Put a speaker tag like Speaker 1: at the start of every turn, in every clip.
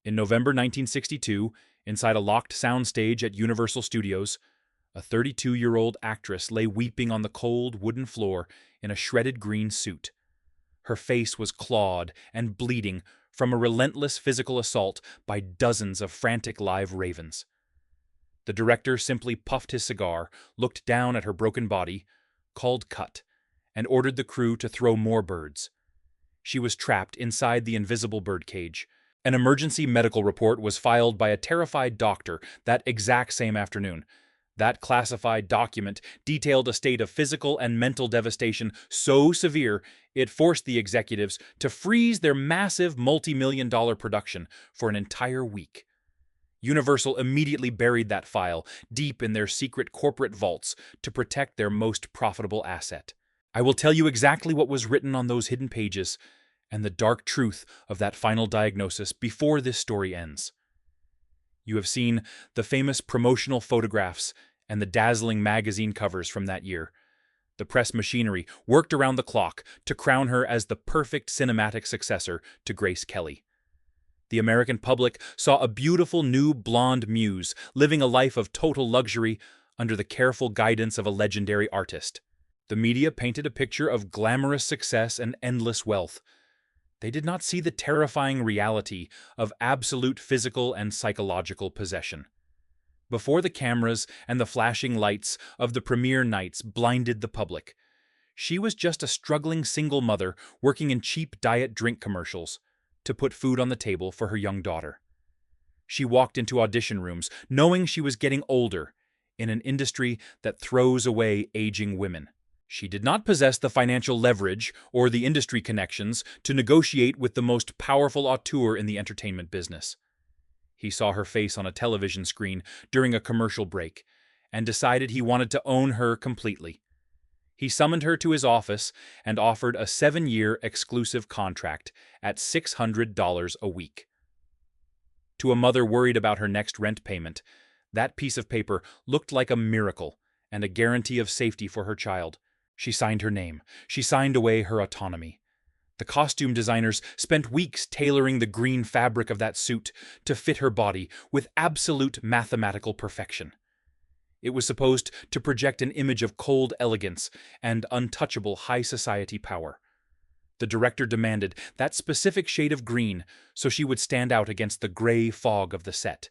Speaker 1: In November 1962, inside a locked soundstage at Universal Studios, a 32-year-old actress lay weeping on the cold wooden floor in a shredded green suit. Her face was clawed and bleeding from a relentless physical assault by dozens of frantic live ravens. The director simply puffed his cigar, looked down at her broken body, called cut, and ordered the crew to throw more birds. She was trapped inside the invisible birdcage. An emergency medical report was filed by a terrified doctor that exact same afternoon. That classified document detailed a state of physical and mental devastation so severe it forced the executives to freeze their massive multi-million-dollar production for an entire week. Universal immediately buried that file deep in their secret corporate vaults to protect their most profitable asset. I will tell you exactly what was written on those hidden pages and the dark truth of that final diagnosis before this story ends. You have seen the famous promotional photographs and the dazzling magazine covers from that year. The press machinery worked around the clock to crown her as the perfect cinematic successor to Grace Kelly. The American public saw a beautiful new blonde muse living a life of total luxury under the careful guidance of a legendary artist. The media painted a picture of glamorous success and endless wealth. They did not see the terrifying reality of absolute physical and psychological possession. Before the cameras and the flashing lights of the premiere nights blinded the public, she was just a struggling single mother working in cheap diet drink commercials to put food on the table for her young daughter. She walked into audition rooms knowing she was getting older in an industry that throws away aging women. She did not possess the financial leverage or the industry connections to negotiate with the most powerful auteur in the entertainment business. He saw her face on a television screen during a commercial break and decided he wanted to own her completely. He summoned her to his office and offered a 7-year exclusive contract at $600 a week. To a mother worried about her next rent payment, that piece of paper looked like a miracle and a guarantee of safety for her child. She signed her name. She signed away her autonomy. The costume designers spent weeks tailoring the green fabric of that suit to fit her body with absolute mathematical perfection. It was supposed to project an image of cold elegance and untouchable high society power. The director demanded that specific shade of green so she would stand out against the gray fog of the set.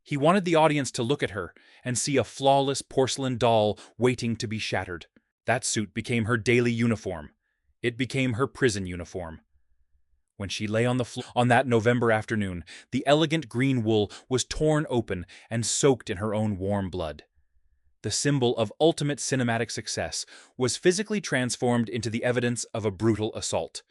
Speaker 1: He wanted the audience to look at her and see a flawless porcelain doll waiting to be shattered. That suit became her daily uniform. It became her prison uniform. When she lay on the floor on that November afternoon, the elegant green wool was torn open and soaked in her own warm blood. The symbol of ultimate cinematic success was physically transformed into the evidence of a brutal assault.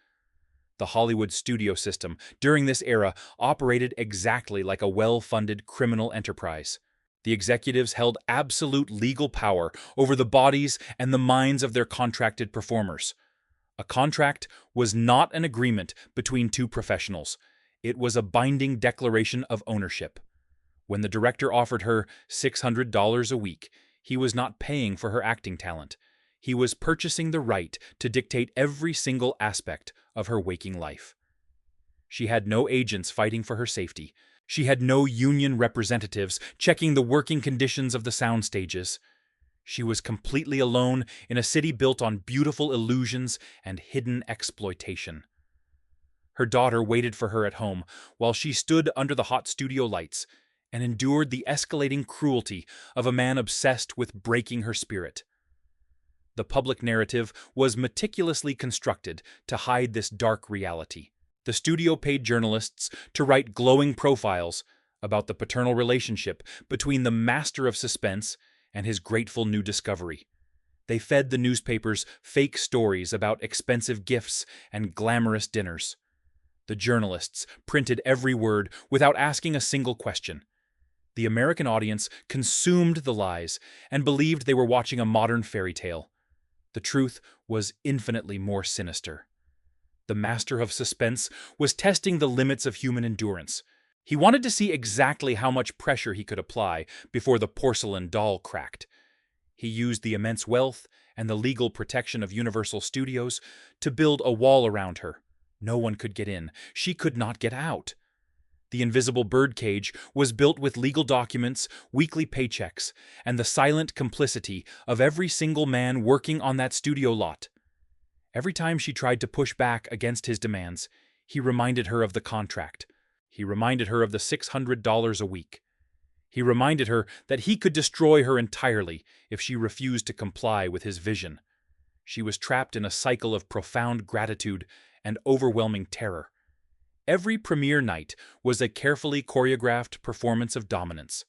Speaker 1: The Hollywood studio system during this era operated exactly like a well-funded criminal enterprise. The executives held absolute legal power over the bodies and the minds of their contracted performers. A contract was not an agreement between two professionals. It was a binding declaration of ownership. When the director offered her $600 a week, he was not paying for her acting talent. He was purchasing the right to dictate every single aspect of her waking life. She had no agents fighting for her safety. She had no union representatives checking the working conditions of the sound stages. She was completely alone in a city built on beautiful illusions and hidden exploitation. Her daughter waited for her at home while she stood under the hot studio lights and endured the escalating cruelty of a man obsessed with breaking her spirit. The public narrative was meticulously constructed to hide this dark reality. The studio paid journalists to write glowing profiles about the paternal relationship between the master of suspense and his grateful new discovery. They fed the newspapers fake stories about expensive gifts and glamorous dinners. The journalists printed every word without asking a single question. The American audience consumed the lies and believed they were watching a modern fairy tale. The truth was infinitely more sinister. The master of suspense was testing the limits of human endurance. He wanted to see exactly how much pressure he could apply before the porcelain doll cracked. He used the immense wealth and the legal protection of Universal Studios to build a wall around her. No one could get in. She could not get out. The invisible birdcage was built with legal documents, weekly paychecks, and the silent complicity of every single man working on that studio lot. Every time she tried to push back against his demands, he reminded her of the contract. He reminded her of the $600 a week. He reminded her that he could destroy her entirely if she refused to comply with his vision. She was trapped in a cycle of profound gratitude and overwhelming terror. Every premiere night was a carefully choreographed performance of dominance.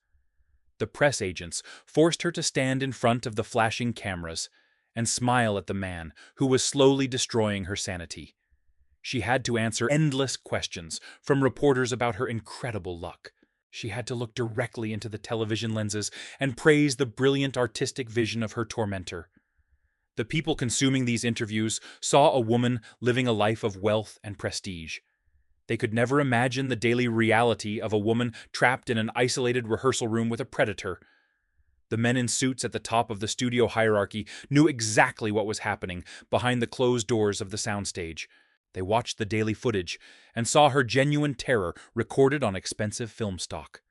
Speaker 1: The press agents forced her to stand in front of the flashing cameras and smile at the man who was slowly destroying her sanity. She had to answer endless questions from reporters about her incredible luck. She had to look directly into the television lenses and praise the brilliant artistic vision of her tormentor. The people consuming these interviews saw a woman living a life of wealth and prestige. They could never imagine the daily reality of a woman trapped in an isolated rehearsal room with a predator. The men in suits at the top of the studio hierarchy knew exactly what was happening behind the closed doors of the soundstage. They watched the daily footage and saw her genuine terror recorded on expensive film stock.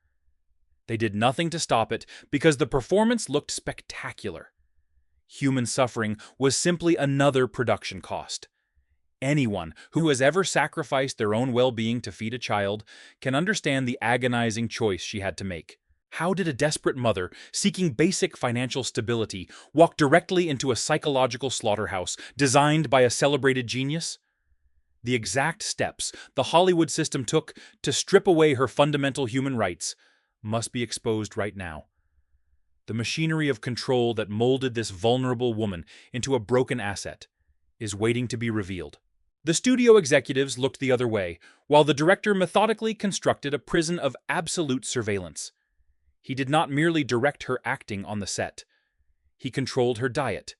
Speaker 1: They did nothing to stop it because the performance looked spectacular. Human suffering was simply another production cost. Anyone who has ever sacrificed their own well-being to feed a child can understand the agonizing choice she had to make. How did a desperate mother, seeking basic financial stability, walk directly into a psychological slaughterhouse designed by a celebrated genius? The exact steps the Hollywood system took to strip away her fundamental human rights must be exposed right now. The machinery of control that molded this vulnerable woman into a broken asset is waiting to be revealed. The studio executives looked the other way, while the director methodically constructed a prison of absolute surveillance. He did not merely direct her acting on the set. He controlled her diet.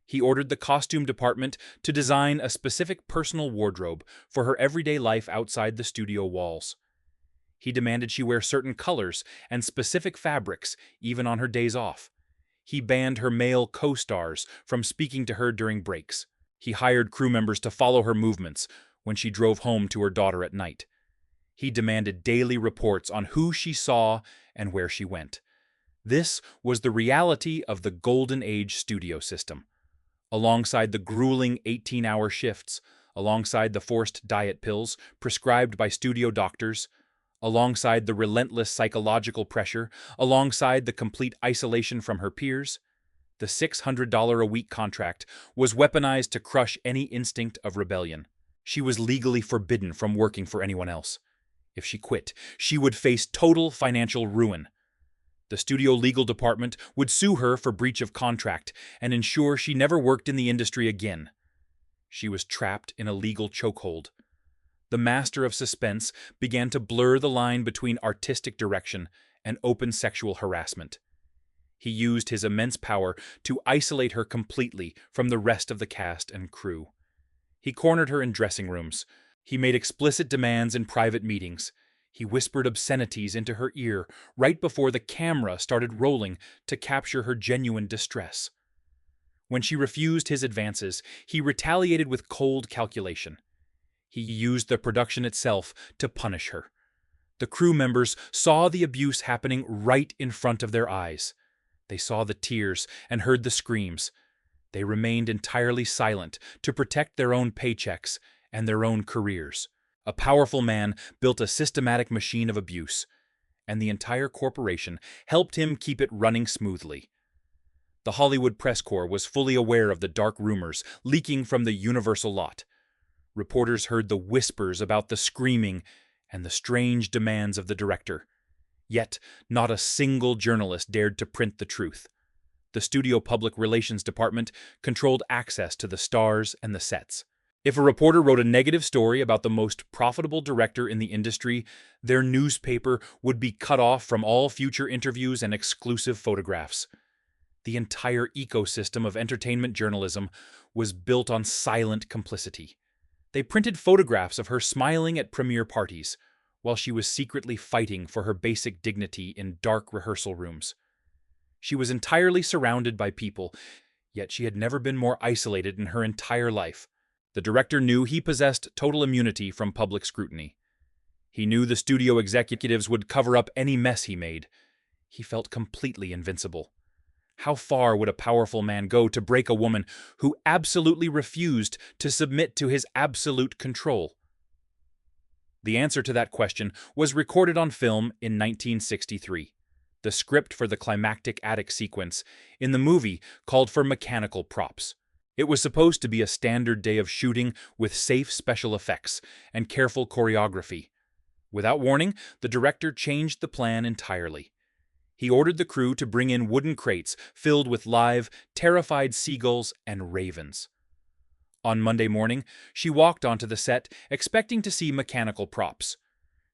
Speaker 1: He ordered the costume department to design a specific personal wardrobe for her everyday life outside the studio walls. He demanded she wear certain colors and specific fabrics, even on her days off. He banned her male co-stars from speaking to her during breaks. He hired crew members to follow her movements when she drove home to her daughter at night. He demanded daily reports on who she saw and where she went. This was the reality of the Golden Age studio system. Alongside the grueling 18-hour shifts, alongside the forced diet pills prescribed by studio doctors, alongside the relentless psychological pressure, alongside the complete isolation from her peers, the $600 a week contract was weaponized to crush any instinct of rebellion. She was legally forbidden from working for anyone else. If she quit, she would face total financial ruin. The studio legal department would sue her for breach of contract and ensure she never worked in the industry again. She was trapped in a legal chokehold. The master of suspense began to blur the line between artistic direction and open sexual harassment. He used his immense power to isolate her completely from the rest of the cast and crew. He cornered her in dressing rooms. He made explicit demands in private meetings. He whispered obscenities into her ear right before the camera started rolling to capture her genuine distress. When she refused his advances, he retaliated with cold calculation. He used the production itself to punish her. The crew members saw the abuse happening right in front of their eyes. They saw the tears and heard the screams. They remained entirely silent to protect their own paychecks and their own careers. A powerful man built a systematic machine of abuse, and the entire corporation helped him keep it running smoothly. The Hollywood press corps was fully aware of the dark rumors leaking from the Universal lot. Reporters heard the whispers about the screaming and the strange demands of the director. Yet, not a single journalist dared to print the truth. The studio public relations department controlled access to the stars and the sets. If a reporter wrote a negative story about the most profitable director in the industry, their newspaper would be cut off from all future interviews and exclusive photographs. The entire ecosystem of entertainment journalism was built on silent complicity. They printed photographs of her smiling at premiere parties, while she was secretly fighting for her basic dignity in dark rehearsal rooms. She was entirely surrounded by people, yet she had never been more isolated in her entire life. The director knew he possessed total immunity from public scrutiny. He knew the studio executives would cover up any mess he made. He felt completely invincible. How far would a powerful man go to break a woman who absolutely refused to submit to his absolute control? The answer to that question was recorded on film in 1963. The script for the climactic attic sequence in the movie called for mechanical props. It was supposed to be a standard day of shooting with safe special effects and careful choreography. Without warning, the director changed the plan entirely. He ordered the crew to bring in wooden crates filled with live, terrified seagulls and ravens. On Monday morning, she walked onto the set expecting to see mechanical props.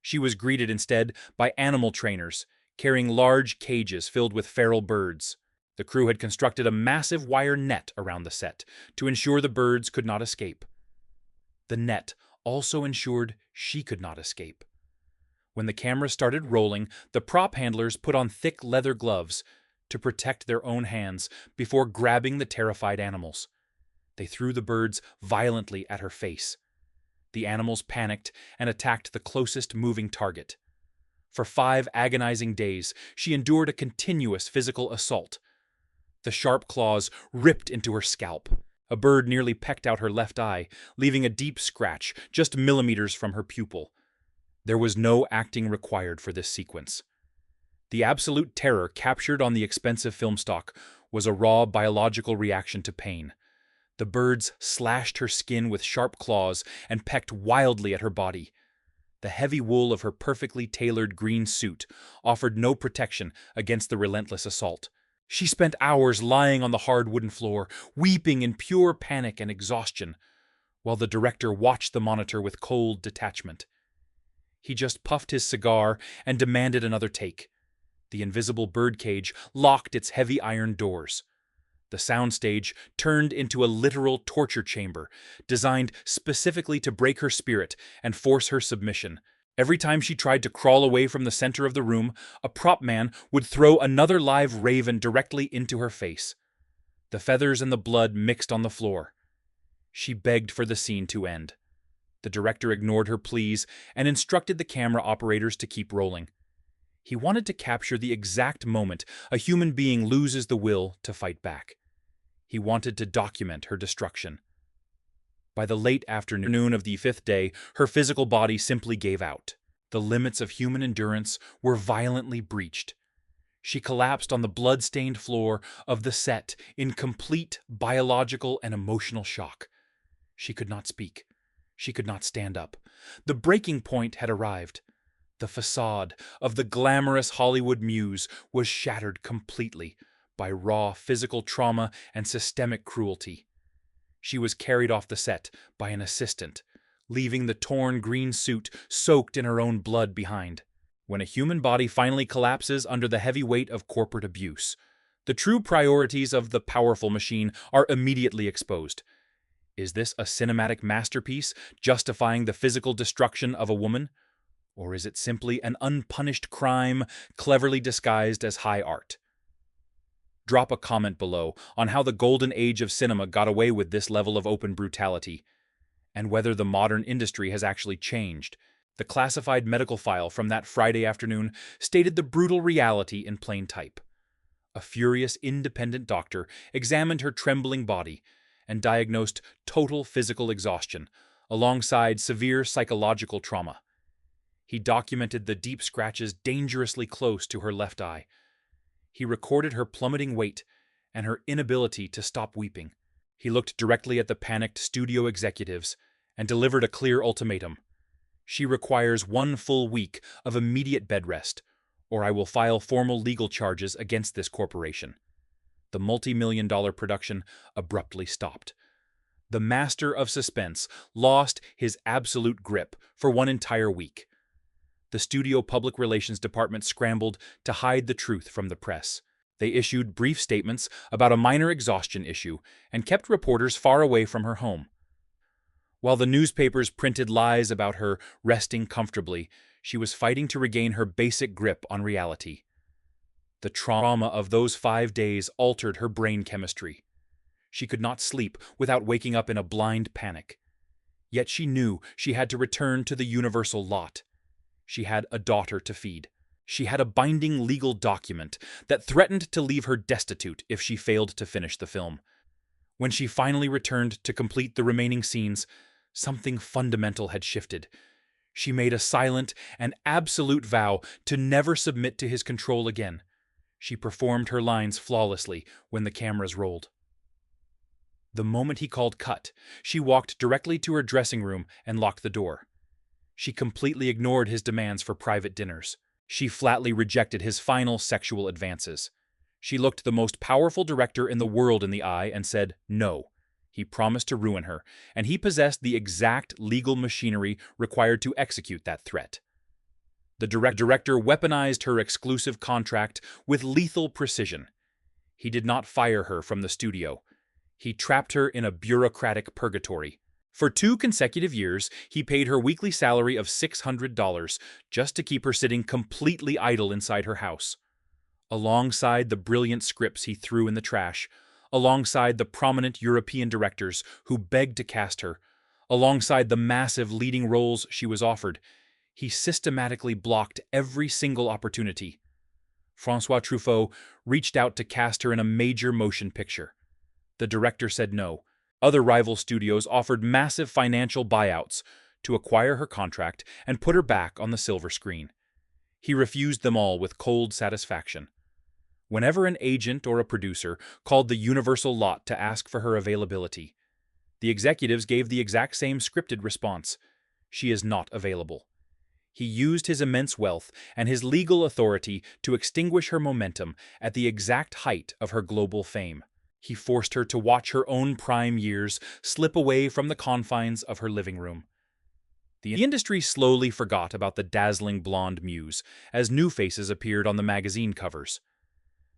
Speaker 1: She was greeted instead by animal trainers, carrying large cages filled with feral birds. The crew had constructed a massive wire net around the set to ensure the birds could not escape. The net also ensured she could not escape. When the camera started rolling, the prop handlers put on thick leather gloves to protect their own hands before grabbing the terrified animals. They threw the birds violently at her face. The animals panicked and attacked the closest moving target. For 5 agonizing days, she endured a continuous physical assault. The sharp claws ripped into her scalp. A bird nearly pecked out her left eye, leaving a deep scratch just millimeters from her pupil. There was no acting required for this sequence. The absolute terror captured on the expensive film stock was a raw biological reaction to pain. The birds slashed her skin with sharp claws and pecked wildly at her body. The heavy wool of her perfectly tailored green suit offered no protection against the relentless assault. She spent hours lying on the hard wooden floor, weeping in pure panic and exhaustion, while the director watched the monitor with cold detachment. He just puffed his cigar and demanded another take. The invisible birdcage locked its heavy iron doors. The soundstage turned into a literal torture chamber, designed specifically to break her spirit and force her submission. Every time she tried to crawl away from the center of the room, a prop man would throw another live raven directly into her face. The feathers and the blood mixed on the floor. She begged for the scene to end. The director ignored her pleas and instructed the camera operators to keep rolling. He wanted to capture the exact moment a human being loses the will to fight back. He wanted to document her destruction. By the late afternoon of the 5th day, her physical body simply gave out. The limits of human endurance were violently breached. She collapsed on the blood-stained floor of the set in complete biological and emotional shock. She could not speak. She could not stand up. The breaking point had arrived. The facade of the glamorous Hollywood muse was shattered completely by raw physical trauma and systemic cruelty. She was carried off the set by an assistant, leaving the torn green suit soaked in her own blood behind. When a human body finally collapses under the heavy weight of corporate abuse, the true priorities of the powerful machine are immediately exposed. Is this a cinematic masterpiece justifying the physical destruction of a woman? Or is it simply an unpunished crime cleverly disguised as high art? Drop a comment below on how the golden age of cinema got away with this level of open brutality, and whether the modern industry has actually changed. The classified medical file from that Friday afternoon stated the brutal reality in plain type. A furious independent doctor examined her trembling body and diagnosed total physical exhaustion, alongside severe psychological trauma. He documented the deep scratches dangerously close to her left eye. He recorded her plummeting weight and her inability to stop weeping. He looked directly at the panicked studio executives and delivered a clear ultimatum. She requires 1 full week of immediate bed rest, or I will file formal legal charges against this corporation. The multi-million-dollar production abruptly stopped. The master of suspense lost his absolute grip for 1 entire week. The studio public relations department scrambled to hide the truth from the press. They issued brief statements about a minor exhaustion issue and kept reporters far away from her home. While the newspapers printed lies about her resting comfortably, she was fighting to regain her basic grip on reality. The trauma of those 5 days altered her brain chemistry. She could not sleep without waking up in a blind panic. Yet she knew she had to return to the universal lot. She had a daughter to feed. She had a binding legal document that threatened to leave her destitute if she failed to finish the film. When she finally returned to complete the remaining scenes, something fundamental had shifted. She made a silent and absolute vow to never submit to his control again. She performed her lines flawlessly when the cameras rolled. The moment he called cut, she walked directly to her dressing room and locked the door. She completely ignored his demands for private dinners. She flatly rejected his final sexual advances. She looked the most powerful director in the world in the eye and said no. He promised to ruin her, and he possessed the exact legal machinery required to execute that threat. The director weaponized her exclusive contract with lethal precision. He did not fire her from the studio. He trapped her in a bureaucratic purgatory. For 2 consecutive years, he paid her weekly salary of $600 just to keep her sitting completely idle inside her house. Alongside the brilliant scripts he threw in the trash, alongside the prominent European directors who begged to cast her, alongside the massive leading roles she was offered, he systematically blocked every single opportunity. François Truffaut reached out to cast her in a major motion picture. The director said no. Other rival studios offered massive financial buyouts to acquire her contract and put her back on the silver screen. He refused them all with cold satisfaction. Whenever an agent or a producer called the universal lot to ask for her availability, the executives gave the exact same scripted response: she is not available. He used his immense wealth and his legal authority to extinguish her momentum at the exact height of her global fame. He forced her to watch her own prime years slip away from the confines of her living room. The industry slowly forgot about the dazzling blonde muse as new faces appeared on the magazine covers.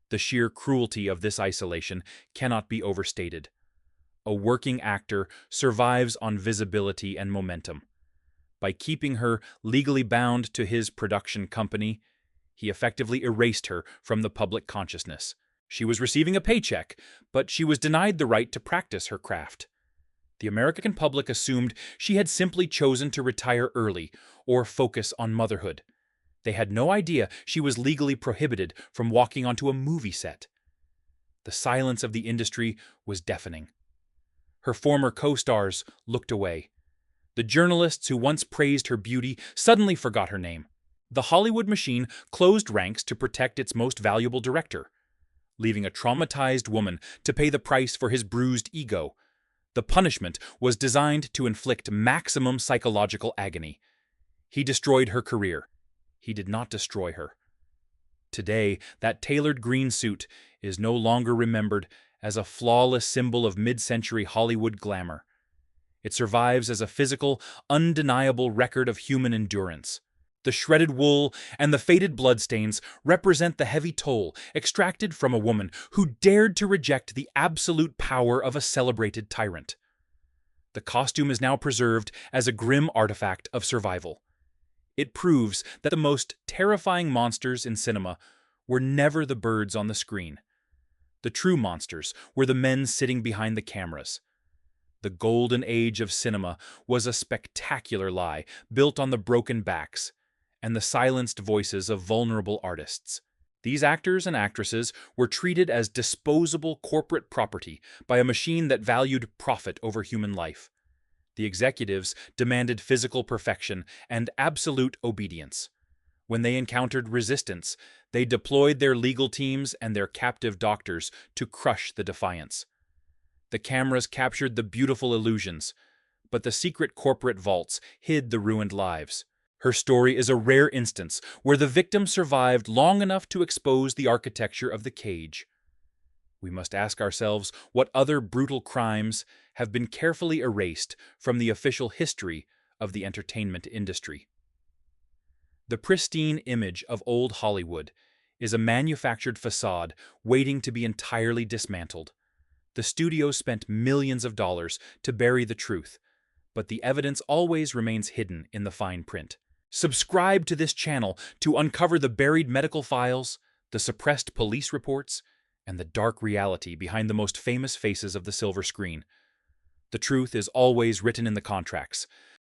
Speaker 1: The sheer cruelty of this isolation cannot be overstated. A working actor survives on visibility and momentum. By keeping her legally bound to his production company, he effectively erased her from the public consciousness. She was receiving a paycheck, but she was denied the right to practice her craft. The American public assumed she had simply chosen to retire early or focus on motherhood. They had no idea she was legally prohibited from walking onto a movie set. The silence of the industry was deafening. Her former co-stars looked away. The journalists who once praised her beauty suddenly forgot her name. The Hollywood machine closed ranks to protect its most valuable director, leaving a traumatized woman to pay the price for his bruised ego. The punishment was designed to inflict maximum psychological agony. He destroyed her career. He did not destroy her. Today, that tailored green suit is no longer remembered as a flawless symbol of mid-century Hollywood glamour. It survives as a physical, undeniable record of human endurance. The shredded wool and the faded bloodstains represent the heavy toll extracted from a woman who dared to reject the absolute power of a celebrated tyrant. The costume is now preserved as a grim artifact of survival. It proves that the most terrifying monsters in cinema were never the birds on the screen. The true monsters were the men sitting behind the cameras. The golden age of cinema was a spectacular lie built on the broken backs and the silenced voices of vulnerable artists. These actors and actresses were treated as disposable corporate property by a machine that valued profit over human life. The executives demanded physical perfection and absolute obedience. When they encountered resistance, they deployed their legal teams and their captive doctors to crush the defiance. The cameras captured the beautiful illusions, but the secret corporate vaults hid the ruined lives. Her story is a rare instance where the victim survived long enough to expose the architecture of the cage. We must ask ourselves what other brutal crimes have been carefully erased from the official history of the entertainment industry. The pristine image of old Hollywood is a manufactured facade waiting to be entirely dismantled. The studios spent millions of dollars to bury the truth, but the evidence always remains hidden in the fine print. Subscribe to this channel to uncover the buried medical files, the suppressed police reports, and the dark reality behind the most famous faces of the silver screen. The truth is always written in the contracts,